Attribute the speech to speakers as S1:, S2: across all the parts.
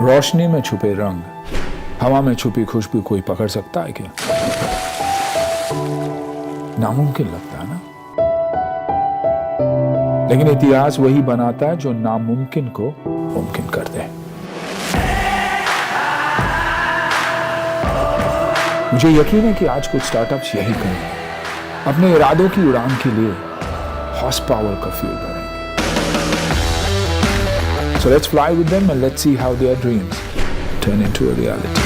S1: रोशनी में छुपे रंग, हवा में छुपी खुशबू कोई पकड़ सकता है क्या? नामुमकिन लगता है ना? लेकिन इतिहास वही बनाता है जो नामुमकिन को मुमकिन कर दे। मुझे यकीन है कि आज कुछ स्टार्टअप्स यही करेंगे, अपने इरादों की उड़ान के लिए हॉर्स पावर का फ्यूल भरेंगे। So let's fly with them and let's see how their dreams turn into a reality.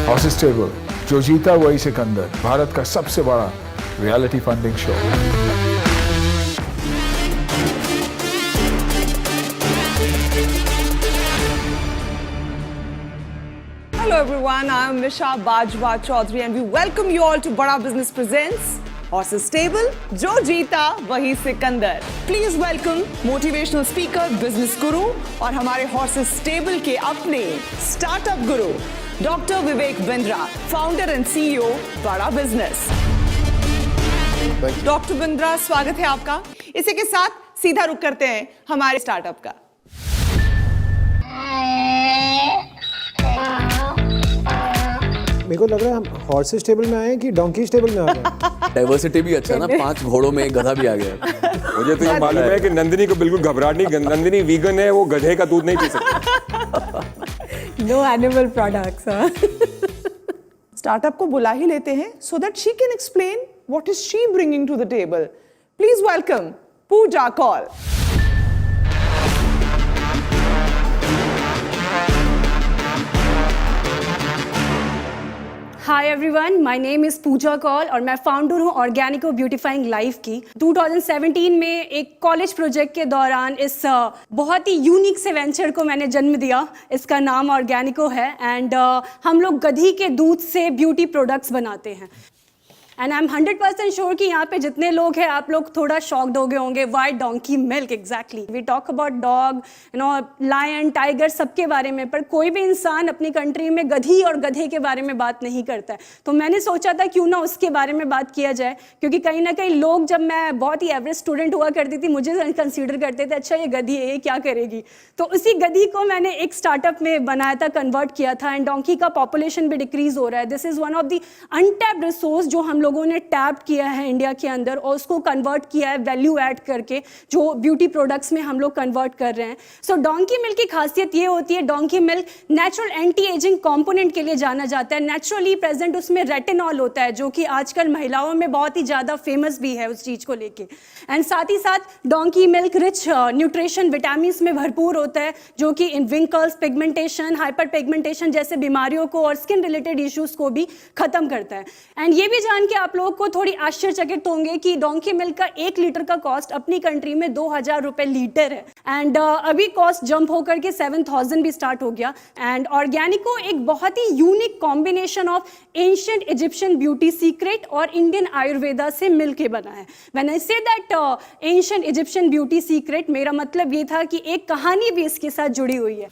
S1: Horses Stable, जो जीता वही सिकंदर, भारत का सबसे बड़ा reality funding show.
S2: Hello everyone, I am Nisha Bajwa Chaudhary and we welcome you all to Bada Business Presents Horses Stable, जो जीता वही Sikandar. Please welcome motivational speaker, business guru और हमारे Horses Stable के अपने startup guru, Dr. Vivek Bindra, founder and CEO बड़ा business. Doctor Bindra, स्वागत है आपका। इसी के साथ सीधा रुख करते हैं हमारे स्टार्टअप का।
S3: मेरे को लग रहा है हम हॉर्सेस स्टेबल में आए हैं कि डोंकी स्टेबल में आ गए।
S4: डाइवर्सिटी भी अच्छा ना, 5 घोड़ों में एक गधा भी आ गया।
S5: मुझे तो ये मालूम है कि नंदिनी को बिल्कुल घबराहट नहीं, नंदिनी वीगन है, वो गधे का दूध नहीं पी सकती।
S6: No animal products.
S2: स्टार्टअप को बुला ही लेते हैं so that she can explain what is she bringing to the table. Please welcome Pooja Kaul.
S6: Hi everyone, my name is Pooja Kaul और मैं फाउंडर हूँ ऑर्गेनिको ब्यूटीफाइंग लाइफ की। 2017 में एक कॉलेज प्रोजेक्ट के दौरान इस बहुत ही यूनिक से वेंचर को मैंने जन्म दिया। इसका नाम ऑर्गेनिको है एंड हम लोग गधी के दूध से ब्यूटी प्रोडक्ट्स बनाते हैं। एंड आई एम 100% श्योर कि यहाँ पे जितने लोग हैं आप लोग थोड़ा शॉक्ड हो गए होंगे। Why donkey milk exactly? We talk about dog, lion, tiger, सबके बारे में, पर कोई भी इंसान अपनी कंट्री में गधी और गधे के बारे में बात नहीं करता है। तो मैंने सोचा था क्यों ना उसके बारे में बात किया जाए, क्योंकि कहीं ना कहीं लोग, जब मैं बहुत ही एवरेज स्टूडेंट हुआ करती थी, मुझे कंसिडर करते थे अच्छा ये गधी है, ये क्या करेगी। तो उसी गधी को मैंने एक स्टार्टअप में बनाया था, कन्वर्ट किया था। एंड डोंकी का पॉपुलेशन भी डिक्रीज हो रहा है। This is one of the untapped resource जो हम लोगों ने टैप किया है इंडिया के अंदर और उसको कन्वर्ट किया है वैल्यू ऐड करके, जो ब्यूटी प्रोडक्ट्स में हम लोग कन्वर्ट कर रहे हैं। सो डोंकी मिल्क की खासियत ये होती है, donkey milk natural anti ageing component के लिए जाना जाता है। नेचुरली प्रेजेंट उसमें रेटिनॉल होता है, जो कि आजकल महिलाओं में बहुत ही ज़्यादा फेमस भी है उस चीज़ को लेके। एंड साथ ही साथ donkey milk rich nutrition vitamin में भरपूर होता है, जो कि इन विंकल्स, पिगमेंटेशन, हाइपर पिगमेंटेशन जैसे बीमारियों को और स्किन रिलेटेड इश्यूज को भी खत्म करता है। एंड ये भी जान के आप लोग को थोड़ी आश्चर्यचकित होंगे कि डोंकी मिल्क का 1 लीटर का कॉस्ट अपनी कंट्री में 2000 रुपए लीटर है। एंड अभी कॉस्ट जंप होकर के 7000 भी स्टार्ट हो गया। एंड ऑर्गेनिको एक बहुत ही unique combination of ancient Egyptian beauty secret और इंडियन आयुर्वेदा से मिलके बना है। When I say that ancient Egyptian beauty secret, मेरा मतलब ये था कि एक कहानी भी इसके साथ जुड़ी हुई है।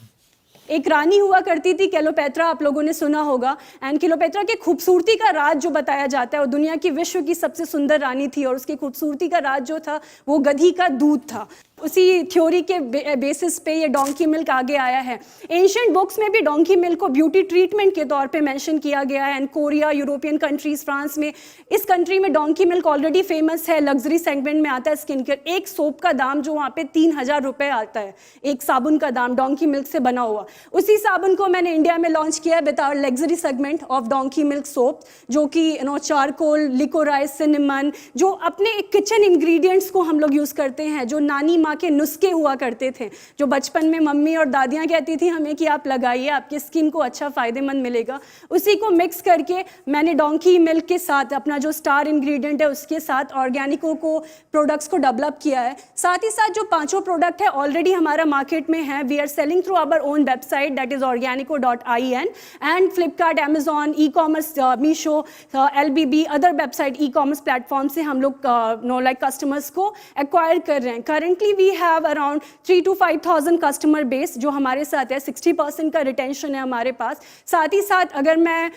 S6: एक रानी हुआ करती थी क्लेयोपेत्रा, आप लोगों ने सुना होगा। एंड क्लेयोपेत्रा की खूबसूरती का राज जो बताया जाता है, वो दुनिया की विश्व की सबसे सुंदर रानी थी और उसकी खूबसूरती का राज जो था वो गधी का दूध था। उसी थ्योरी के बेसिस पे ये डोंकी मिल्क आगे आया है। एंशिएंट बुक्स में भी डोंकी मिल्क को ब्यूटी ट्रीटमेंट के तौर पे मेंशन किया गया है। And Korea, European countries, France में, इस कंट्री में डोंकी मिल्क ऑलरेडी फेमस है, लग्जरी सेगमेंट में आता है स्किन केयर। एक सोप का दाम जो वहाँ पे 3000 रुपये आता है, एक साबुन का दाम डोंकी मिल्क से बना हुआ। उसी साबुन को मैंने इंडिया में लॉन्च किया with our luxury segment of donkey milk soap, जो कि चारकोल, लिकोराइज, सिनेमन, जो अपने किचन इंग्रेडिएंट्स को हम लोग यूज़ करते हैं, जो नानी माँ के नुस्खे हुआ करते थे, जो बचपन में मम्मी और दादियाँ कहती थी हमें कि आप लगाइए, आपकी स्किन को अच्छा फ़ायदेमंद मिलेगा। उसी को मिक्स करके मैंने डोंकी मिल्क के साथ, अपना जो स्टार इंग्रेडिएंट है उसके साथ, ऑर्गेनिको को प्रोडक्ट्स को डेवलप किया है। साथ ही साथ जो 5 प्रोडक्ट है ऑलरेडी हमारा मार्केट में है। We are selling through our own website, that is organico.in, and Flipkart, Amazon, e commerce, Meesho, LBB, other website e commerce platform से हम लोग कस्टमर्स को एक्वायर कर रहे हैं। Currently we have around 3 to 5000 customer base जो हमारे साथ है। 60% का रिटेंशन है हमारे पास। साथ ही साथ अगर मैं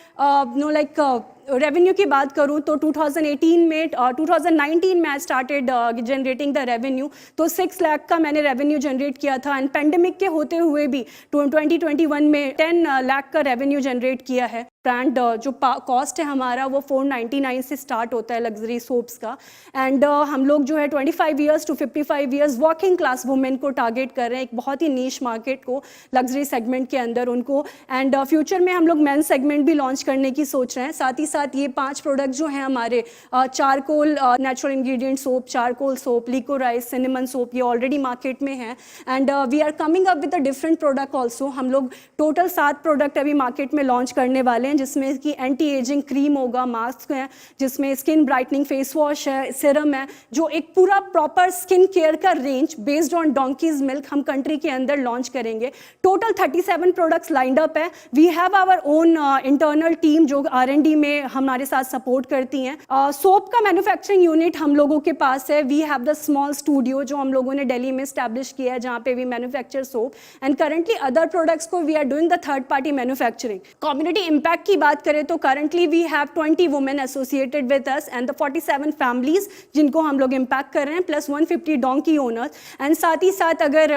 S6: रेवेन्यू की बात करूं तो 2018 में 2019 में I started generating the revenue, तो 6 लाख का मैंने रेवेन्यू जनरेट किया था एंड पेंडेमिक के होते हुए भी 2021 में 10 लाख का रेवेन्यू जनरेट किया है। ब्रांड जो कॉस्ट है हमारा वो 499 से स्टार्ट होता है लग्जरी सोप्स का, एंड हम लोग जो है 25 years to 55 years working class women को टारगेट कर रहे हैं, एक बहुत ही नीश मार्केट को लग्जरी सेगमेंट के अंदर उनको, एंड फ्यूचर में हम लोग मेन सेगमेंट भी लॉन्च करने की सोच रहे हैं। साथ ही साथ ये 5 प्रोडक्ट जो हैं हमारे charcoal natural ingredient soap, charcoal soap, liquorice, cinnamon soap, ये ऑलरेडी मार्केट में है and we are coming up with a different product also. हम लोग टोटल 7 प्रोडक्ट अभी मार्केट में लॉन्च करने वाले हैं, जिसमें कि एंटी एजिंग क्रीम होगा, मास्क है, जिसमें स्किन ब्राइटनिंग फेस वॉश है, सिरम है, जो एक पूरा प्रॉपर स्किन केयर का range based on donkey's milk हम कंट्री के अंदर लॉन्च करेंगे। टोटल 37 प्रोडक्ट्स लाइंड अप है। We have our own internal team जो R&D में हमारे साथ सपोर्ट करती हैं। सोप का मैन्युफैक्चरिंग यूनिट हम लोगों के पास है। We have the small studio जो हम लोगों ने दिल्ली में स्टैब्लिश किया है, जहाँ पे we manufacture soap and currently other products को we are doing the third party manufacturing. Community impact की बात करें तो currently we have 20 women associated with us and the 47 families जिनको हम लोग इम्पैक्ट कर रहे हैं, प्लस 150 डोंकी ओनर्स। एंड साथ ही साथ अगर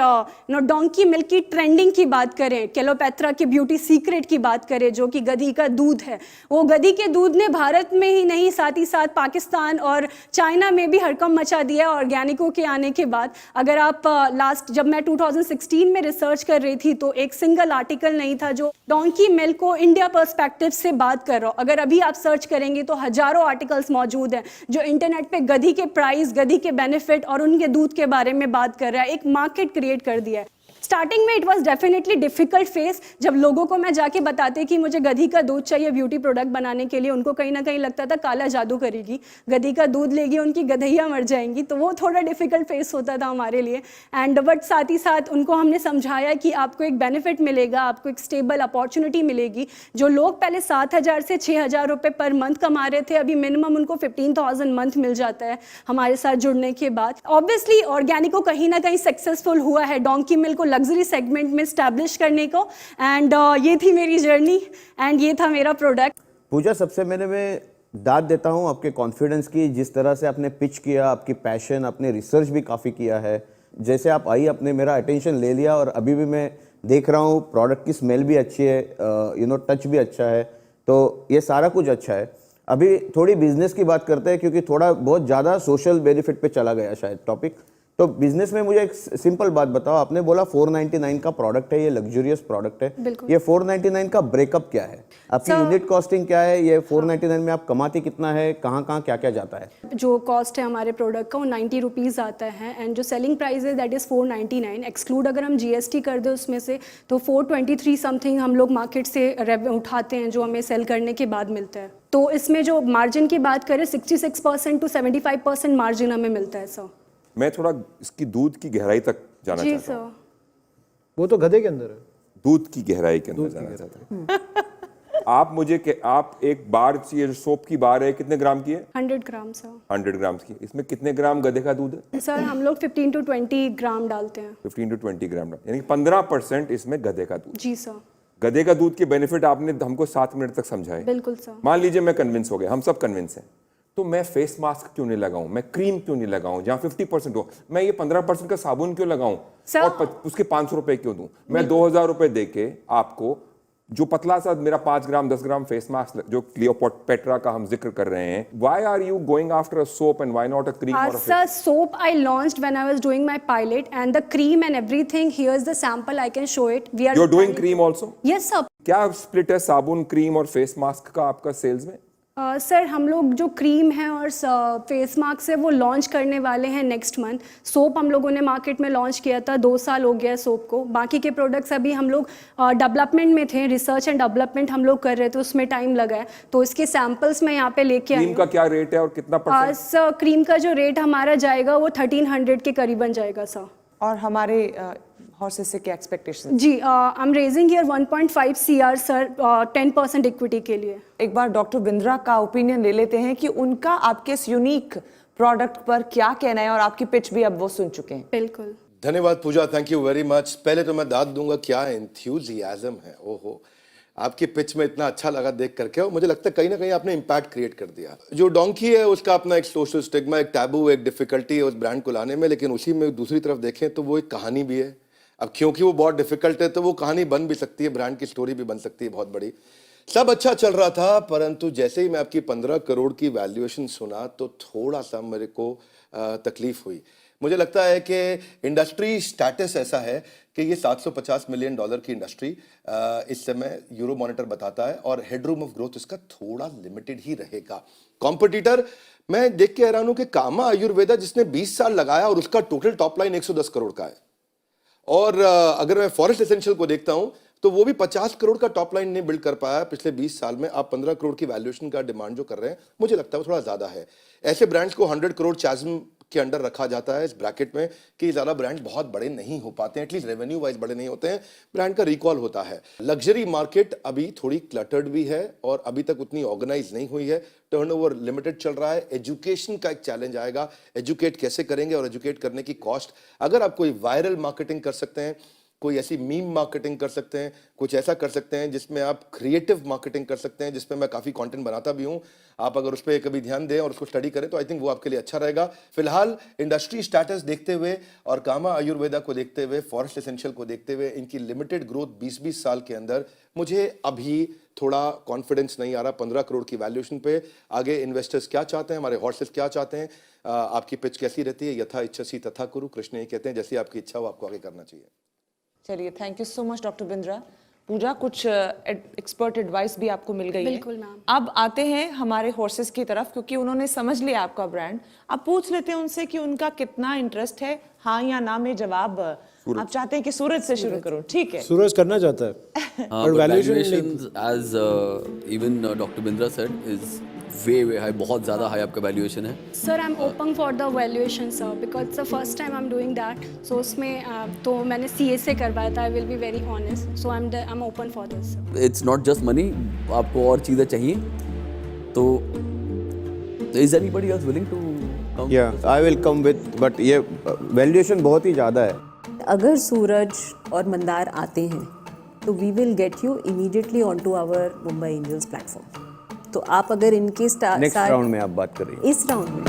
S6: डोंकी मिल्क की ट्रेंडिंग की बात करें, केलोपैत्रा की ब्यूटी सीक्रेट की बात करें जो कि गधी का दूध है, वो गधी के दूध ने भारत में ही नहीं साथ ही साथ पाकिस्तान और चाइना में भी हड़कंप मचा दिया ऑर्गेनिको के आने के बाद। अगर आप लास्ट जब मैं 2016 में रिसर्च कर रही थी तो एक सिंगल आर्टिकल नहीं था जो डोंकी मिल्क को इंडिया पर्सपेक्टिव से बात कर रहा हो। अगर अभी आप सर्च करेंगे तो हजारों आर्टिकल्स मौजूद हैं जो इंटरनेट पे गधी के प्राइस, गधी के बेनिफिट और उनके दूध के बारे में बात कर रहा है। एक मार्केट क्रिएट कर दिया है। स्टार्टिंग में it was definitely difficult face, जब लोगों को मैं जाके बताते कि मुझे गधी का दूध चाहिए ब्यूटी प्रोडक्ट बनाने के लिए, उनको कहीं ना कहीं लगता था काला जादू करेगी, गधी का दूध लेगी उनकी गधैया मर जाएंगी, तो वो थोड़ा डिफिकल्ट फेस होता था हमारे लिए। एंड बट साथ ही साथ उनको हमने समझाया कि आपको एक बेनिफिट मिलेगा, आपको एक स्टेबल अपॉर्चुनिटी मिलेगी। जो लोग पहले 7,000 से 6,000 रुपये पर मंथ कमा रहे थे, अभी मिनिमम उनको 15,000 मंथ मिल जाता है हमारे साथ जुड़ने के बाद। ऑब्वियसली ऑर्गेनिको कहीं ना कहीं सक्सेसफुल हुआ है डोंकी मिल्क को लग्जरी सेगमेंट में स्टैब्लिश करने को, एंड ये थी मेरी जर्नी एंड ये था मेरा प्रोडक्ट।
S7: पूजा, सबसे मैंने मैं दाद देता हूँ आपके कॉन्फिडेंस की, जिस तरह से आपने पिच किया, आपकी पैशन, आपने रिसर्च भी काफ़ी किया है। जैसे आप आई, आपने मेरा अटेंशन ले लिया और अभी भी मैं देख रहा हूँ प्रोडक्ट की स्मेल भी अच्छी है, टच भी अच्छा है, तो ये सारा कुछ अच्छा है। अभी थोड़ी बिजनेस की बात करते हैं क्योंकि थोड़ा बहुत ज़्यादा सोशल बेनिफिट पे चला गया शायद टॉपिक। तो बिजनेस में मुझे एक सिंपल बात बताओ, आपने बोला 499 का प्रोडक्ट है, ये लग्जरियस प्रोडक्ट है, ये 499 का ब्रेकअप क्या है, आपकी यूनिट कॉस्टिंग क्या है, ये 499 में आप कमाती कितना है, कहाँ कहाँ क्या क्या जाता है?
S6: जो कॉस्ट है हमारे प्रोडक्ट का वो 90 रुपीज़ आता है एंड जो सेलिंग प्राइस है दैट इज़ 499। एक्सक्लूड अगर हम GST कर दें उसमें से तो 423 समथिंग हम लोग मार्केट से उठाते हैं जो हमें सेल करने के बाद मिलता है। तो इसमें जो मार्जिन की बात करें 66% टू 75% मार्जिन हमें मिलता है सर।
S5: मैं थोड़ा इसकी दूध की गहराई तक जाना
S6: जी
S5: चाहता हूँ।
S6: सर।
S3: वो तो गधे के अंदर है।
S5: दूध की गहराई के अंदर जाना चाहता हूँ। आप मुझे आप एक बार, ये सोप की बार है, कितने ग्राम की है?
S6: 100 ग्राम सर।
S5: 100 ग्राम की। इसमें कितने ग्राम गधे का दूध है?
S6: सर हम लोग 15 टू 20 ग्राम डालते हैं।
S5: 15 टू 20 ग्राम, यानी 15% इसमें गधे का दूध।
S6: जी सर।
S5: गधे का दूध के बेनिफिट आपने हमको 7 मिनट तक समझाए।
S6: बिल्कुल सर।
S5: मान लीजिए मैं कन्विंस हो गया, हम सब कन्विंस हैं, तो मैं फेस मास्क क्यों नहीं लगाऊं, मैं क्रीम क्यों नहीं लगाऊं जहां 50% हो, मैं ये 15% का साबुन क्यों लगाऊं और उसके 500 रुपए क्यों दूं? मैं 2,000 रुपए देके आपको जो पतला सा मेरा 5 ग्राम 10 ग्राम फेस मास्क जो क्लियोपेट्रा का हम जिक्र कर रहे हैं, why are you going after a soap and why not a cream और a
S6: Sir, soap I launched when I was doing my pilot and the cream and everything, here's the sample, I can show it. We are
S5: You're doing cream also?
S6: Yes sir.
S5: क्या split है साबुन, cream और face mask का आपका sales में?
S6: Sir हम लोग जो क्रीम है और फेस मास्क है वो लॉन्च करने वाले हैं नेक्स्ट मंथ। सोप हम लोगों ने मार्केट में लॉन्च किया था, 2 साल हो गया सोप को। बाकी के प्रोडक्ट्स अभी हम लोग डेवलपमेंट में थे, रिसर्च एंड डेवलपमेंट हम लोग कर रहे थे, उसमें टाइम लगा है, तो इसके सैंपल्स मैं यहाँ पे लेके आई हूँ।
S5: क्रीम का क्या रेट है और कितना परसेंट?
S6: सर क्रीम का जो रेट हमारा जाएगा वो 1300 के करीबन जाएगा सर।
S2: और हमारे हॉर्सेस से क्या एक्सपेक्टेशन?
S6: जी I am raising here 1.5 CR sir 10% equity के लिए।
S2: एक बार डॉक्टर बिंद्रा का ओपिनियन ले लेते हैं कि उनका आपके इस यूनिक प्रोडक्ट पर क्या कहना है, और आपकी पिच भी अब वो सुन चुके हैं।
S6: बिल्कुल।
S8: धन्यवाद पूजा, थैंक यू वेरी मच। पहले तो मैं दाद दूंगा, क्या एंथ्यूजियाज्म है, ओहो। आपकी पिच में इतना अच्छा लगा देख करके, और मुझे लगता है कहीं ना कहीं आपने इम्पैक्ट क्रिएट कर दिया। जो डोंकी है उसका अपना एक सोशल स्टिग्मा, एक टैबू, एक डिफिकल्टी है उस ब्रांड को लाने में, लेकिन उसी में दूसरी तरफ देखें तो वो एक कहानी भी है। अब क्योंकि वो बहुत डिफिकल्ट है तो वो कहानी बन भी सकती है, ब्रांड की स्टोरी भी बन सकती है बहुत बड़ी। सब अच्छा चल रहा था, परंतु जैसे ही मैं आपकी 15 करोड़ की वैल्यूएशन सुना तो थोड़ा सा मेरे को तकलीफ हुई। मुझे लगता है कि इंडस्ट्री स्टेटस ऐसा है कि ये $750 मिलियन की इंडस्ट्री इस समय यूरो मॉनिटर बताता है, और हेडरूम ऑफ ग्रोथ इसका थोड़ा लिमिटेड ही रहेगा। कॉम्पिटिटर मैं देख के हैरान हूं कि कामा आयुर्वेदा जिसने 20 साल लगाया और उसका टोटल टॉप लाइन 110 करोड़ का है, और अगर मैं फॉरेस्ट एसेंशियल को देखता हूं तो वो भी 50 करोड़ का टॉप लाइन नहीं बिल्ड कर पाया पिछले 20 साल में। आप 15 करोड़ की वैल्यूएशन का डिमांड जो कर रहे हैं, मुझे लगता है वो थोड़ा ज्यादा है। ऐसे ब्रांड्स को 100 करोड़ चाज्म के अंडर रखा जाता है इस ब्रैकेट में कि ज़्यादा ब्रांड बहुत बड़े नहीं हो पाते हैं, एटलीस्ट रेवेन्यू वाइज बड़े नहीं होते हैं, ब्रांड का रिकॉल होता है। लग्जरी मार्केट अभी थोड़ी क्लटर्ड भी है और अभी तक उतनी ऑर्गेनाइज नहीं हुई है, टर्नओवर लिमिटेड चल रहा है। एजुकेशन का एक चैलेंज आएगा, एजुकेट कैसे करेंगे, और एजुकेट करने की कॉस्ट। अगर आप कोई वायरल मार्केटिंग कर सकते हैं, कोई ऐसी मीम मार्केटिंग कर सकते हैं, कुछ ऐसा कर सकते हैं जिसमें आप क्रिएटिव मार्केटिंग कर सकते हैं, जिसमें मैं काफ़ी कंटेंट बनाता भी हूं, आप अगर उस पर कभी ध्यान दें और उसको स्टडी करें तो आई थिंक वो आपके लिए अच्छा रहेगा। फिलहाल इंडस्ट्री स्टेटस देखते हुए और कामा आयुर्वेदा को देखते हुए, फॉरेस्ट एसेंशियल को देखते हुए, इनकी लिमिटेड ग्रोथ 20-20 साल के अंदर, मुझे अभी थोड़ा कॉन्फिडेंस नहीं आ रहा 15 करोड़ की वैल्यूएशन पे। आगे इन्वेस्टर्स क्या चाहते हैं, हमारे हॉर्सेस क्या चाहते हैं, आपकी पिच कैसी रहती है, यथा इच्छसी तथा कुरु, कृष्ण ये कहते हैं, जैसी आपकी इच्छा हो आपको आगे करना चाहिए।
S2: चलिए, thank you so much doctor Bindra. Pooja, कुछ एक्सपर्ट एडवाइस भी आपको मिल गई है।
S6: बिल्कुल मैम।
S2: अब आते हैं हमारे हॉर्सेस की तरफ, क्योंकि उन्होंने समझ लिया आपका ब्रांड। अब पूछ लेते हैं उनसे कि उनका कितना इंटरेस्ट है, हाँ या ना में जवाब आप चाहते हैं कि सूरज से शुरू करूं? ठीक है,
S3: सूरज करना चाहता है। और
S4: valuation as even doctor Bindra said is way high, बहुत ज़्यादा हाई आपका वैल्यूएशन है।
S6: Sir, I'm open for the valuation, sir, because it's the first time I'm doing that. So उसमें तो मैंने CA से करवाया था. I will be very honest. So I'm open for this, sir.
S4: It's not just money, आपको और चीज़ें चाहिए, तो is anybody else willing to come?
S7: Yeah, I will come with, but ये वैल्यूएशन बहुत ही ज़्यादा है।
S9: अगर सूरज और मंदार आते हैं तो we will get you immediately on to our Mumbai Indians platform. तो आप अगर इनके
S7: नेक्स्ट राउंड में आप बात कर रही हैं?
S9: इस राउंड में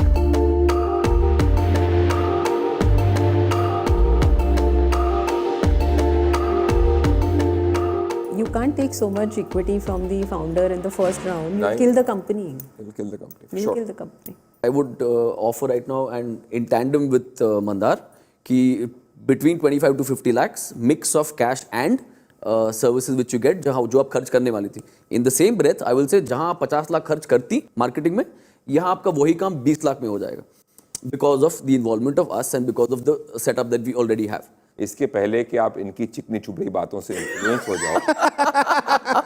S9: you can't take so much equity from the founder in the first round. You kill the company.
S5: You'll kill the company.
S9: You
S5: Sure.
S9: kill the company.
S4: I would offer right now and in tandem with Mandar कि between 25 to 50 lakhs mix of cash and services which you get, जहाँ जो आप खर्च करने वाली थी। In the same breath I will say जहाँ आप 50 लाख खर्च करती मार्केटिंग में, यहाँ आपका वही काम 20 लाख में हो जाएगा, because of the involvement of us and because of the setup that we already have.
S5: इसके पहले कि आप इनकी चिकनी चुपड़ी बातों से इन्फ्लुएंस हो जाओ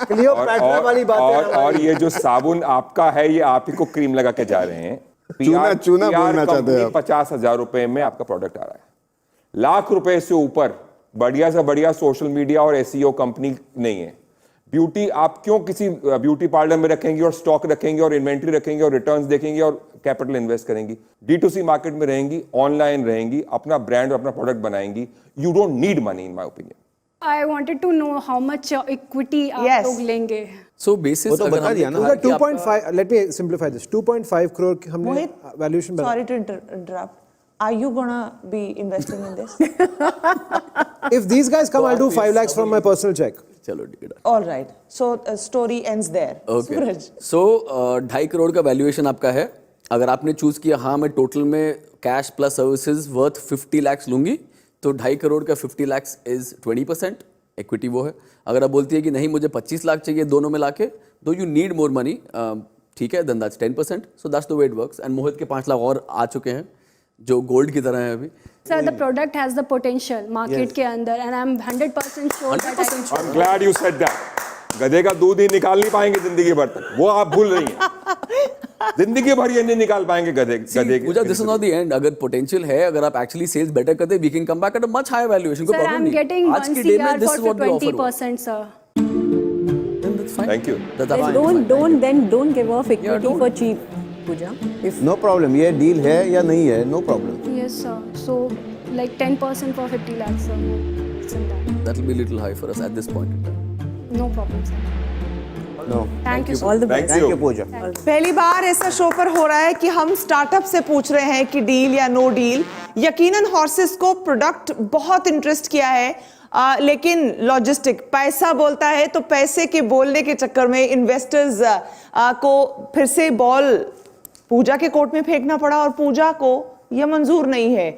S3: क्लियोपैट्रा वाली बातें
S5: और ये जो साबुन आपका है, ये आप ही को क्रीम लगा के जा रहे हैं।
S10: चूना बोलना चाहते हैं आप।
S5: 50,000 रुपए में आपका प्रोडक्ट आ रहा है, लाख रुपए से ऊपर बढ़िया से बढ़िया सोशल मीडिया और एसईओ कंपनी नहीं है। ब्यूटी आप क्यों किसी ब्यूटी पार्लर में रखेंगी और स्टॉक रखेंगी और इन्वेंट्री रखेंगी और रिटर्न्स देखेंगी और कैपिटल इन्वेस्ट करेंगी? D2C मार्केट में रहेंगी, ऑनलाइन रहेंगी, अपना ब्रांड और अपना प्रोडक्ट बनाएंगी। You don't need money in my opinion.
S6: I wanted to know how much equity आप
S2: Yes.
S6: लोग लेंगे।
S4: सो बेसिस
S7: वो तो बता दिया ना।
S3: 2.5, let me simplify this, 2.5 crore की हमने
S2: Mohit,
S3: valuation
S2: sorry to interrupt, are you gonna be investing in this?
S3: If these guys come, I'll do 5 lakhs from my personal check.
S4: चलो ठीक है।
S2: All right, so story ends there.
S4: Okay,
S2: Suraj,
S4: so 2.5 crore का valuation आपका है। अगर आपने choose किया हाँ मैं टोटल में cash plus services worth 50 lakhs लूंगी, तो 2.5 करोड़ का 50 लाख्स इज 20% इक्विटी वो है। अगर आप बोलती है कि नहीं मुझे 25 लाख चाहिए दोनों में लाके, दो यू नीड मोर मनी, ठीक है, then that's 10%। So that's the way it works. And Mohit के 5 लाख और आ चुके हैं जो गोल्ड की तरह है अभी।
S6: Sir, the product has the potential market के अंदर, and I'm 100% sure that I can.
S5: I'm glad you said that. गधे का दूध ही निकाल नहीं पाएंगे जिंदगी भर तक, वो आप भूल रही हैं। जिंदगी भर ये नहीं निकाल पाएंगे गधे
S4: Pooja, this is not the end. अगर पोटेंशियल है, अगर आप एक्चुअली सेल्स बेटर करते, we can come back at a much higher valuation.
S6: Sir, I'm getting 1 CR for 20%, sir.
S5: Thank you.
S9: Don't give off equity for cheap, Pooja. If
S7: no problem, ये deal है या नहीं है, no problem.
S6: Yes, sir. So like 10% for 50 lakhs, sir. It's in that.
S4: That will be a little high for us at this point in time.
S6: No problem, sir.
S7: No
S6: thank you
S9: all the best
S7: thank you Pooja
S2: पहली बार ऐसा show पर हो रहा है कि हम startup से पूछ रहे हैं कि डील या नो डील। यकीनन हॉर्सेस को प्रोडक्ट बहुत इंटरेस्ट किया है, लेकिन लॉजिस्टिक पैसा बोलता है, तो पैसे के बोलने के चक्कर में इन्वेस्टर्स को फिर से बॉल पूजा के कोर्ट में फेंकना पड़ा और पूजा को यह मंजूर नहीं है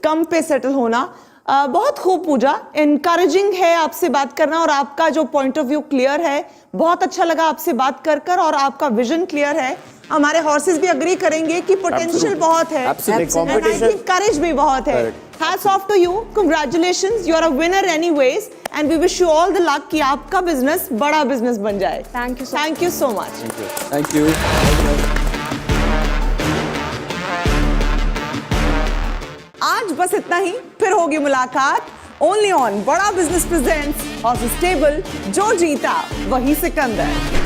S2: कम पे सेटल होना। बहुत खूब पूजा, इनकरेजिंग है आपसे बात करना और आपका जो पॉइंट ऑफ व्यू क्लियर है। बहुत अच्छा लगा आपसे बात कर और आपका विजन क्लियर है। हमारे हॉर्सेस भी अग्री करेंगे कि पोटेंशियल बहुत है, एंड आई थिंक करेज भी बहुत है। Hats off to you, congratulations, you are a winner anyways, and we wish you all the luck कि आपका बिजनेस बड़ा बिजनेस बन जाए। Thank you so much.
S4: Thank you.
S2: आज बस इतना ही, फिर होगी मुलाकात only on Bada business presents horses table. जो जीता वही सिकंदर।